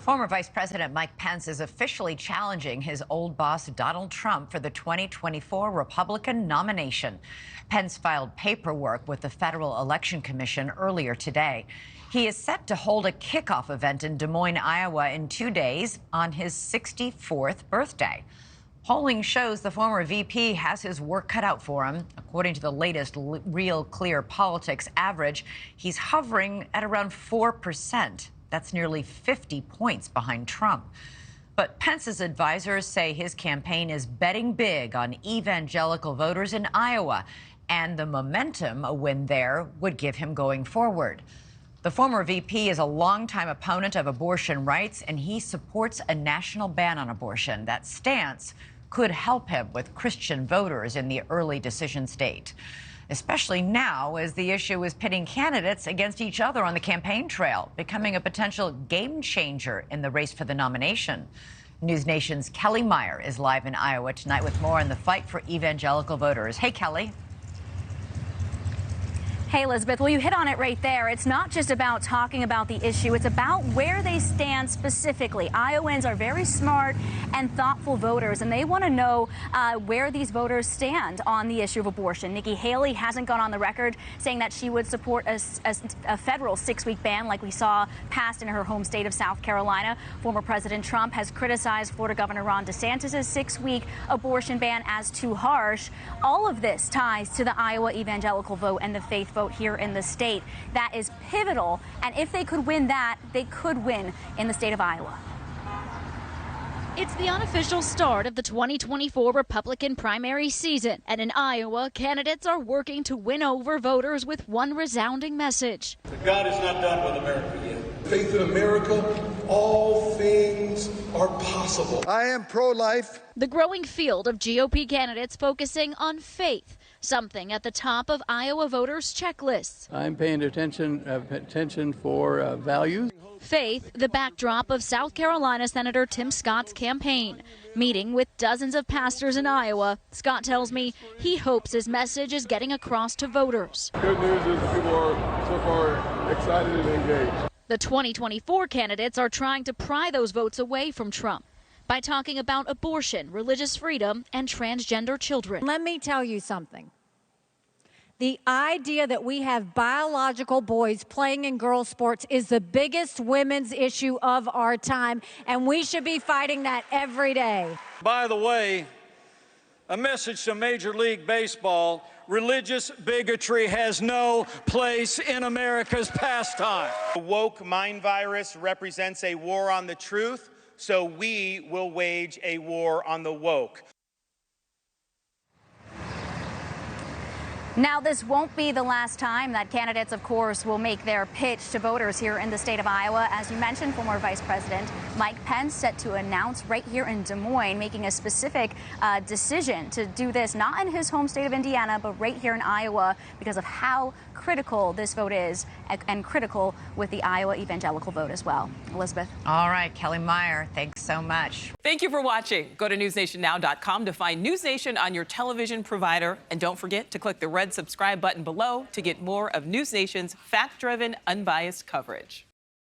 Former Vice President Mike Pence is officially challenging his old boss Donald Trump for the 2024 Republican nomination. Pence filed paperwork with the Federal Election Commission earlier today. He is set to hold a kickoff event in Des Moines, Iowa in 2 days on his 64th birthday. Polling shows the former VP has his work cut out for him. According to the latest Real Clear Politics average, he's hovering at around 4%. That's nearly 50 points behind Trump. But Pence's advisors say his campaign is betting big on evangelical voters in Iowa, and the momentum a win there would give him going forward. The former VP is a longtime opponent of abortion rights, and he supports a national ban on abortion. That stance could help him with Christian voters in the early decision state, especially now as the issue is pitting candidates against each other on the campaign trail, becoming a potential game changer in the race for the nomination. NewsNation's Kellie Meyer is live in Iowa tonight with more on the fight for evangelical voters. Hey, Kellie. Hey, Elizabeth, well, you hit on it right there. It's not just about talking about the issue. It's about where they stand specifically. Iowans are very smart and thoughtful voters, and they want to know where these voters stand on the issue of abortion. Nikki Haley hasn't gone on the record saying that she would support a federal 6-week ban like we saw passed in her home state of South Carolina. Former President Trump has criticized Florida Governor Ron DeSantis' 6-week abortion ban as too harsh. All of this ties to the Iowa evangelical vote and the faith vote here in the state. That is pivotal, and if they could win that, they could win in the state of Iowa. It's the unofficial start of the 2024 Republican primary season, and in Iowa, candidates are working to win over voters with one resounding message. God is not done with America yet. Faith in America, all things are possible. I am pro-life. The growing field of GOP candidates focusing on faith, something at the top of Iowa voters' checklists. I'm paying attention for values. Faith, the backdrop of South Carolina Senator Tim Scott's campaign. Meeting with dozens of pastors in Iowa, Scott tells me he hopes his message is getting across to voters. Good news is people are so far excited and engaged. The 2024 candidates are trying to pry those votes away from Trump by talking about abortion, religious freedom, and transgender children. Let me tell you something. The idea that we have biological boys playing in girls' sports is the biggest women's issue of our time, and we should be fighting that every day. By the way, a message to Major League Baseball: religious bigotry has no place in America's pastime. The woke mind virus represents a war on the truth, so we will wage a war on the woke. Now, this won't be the last time that candidates, of course, will make their pitch to voters here in the state of Iowa. As you mentioned, former Vice President Mike Pence set to announce right here in Des Moines, making a specific decision to do this, not in his home state of Indiana, but right here in Iowa, because of how critical this vote is and critical with the Iowa evangelical vote as well. Elizabeth. All right, Kellie Meyer, thanks so much. Thank you for watching. Go to newsnationnow.com to find NewsNation on your television provider. And don't forget to click the red subscribe button below to get more of NewsNation's fact-driven, unbiased coverage.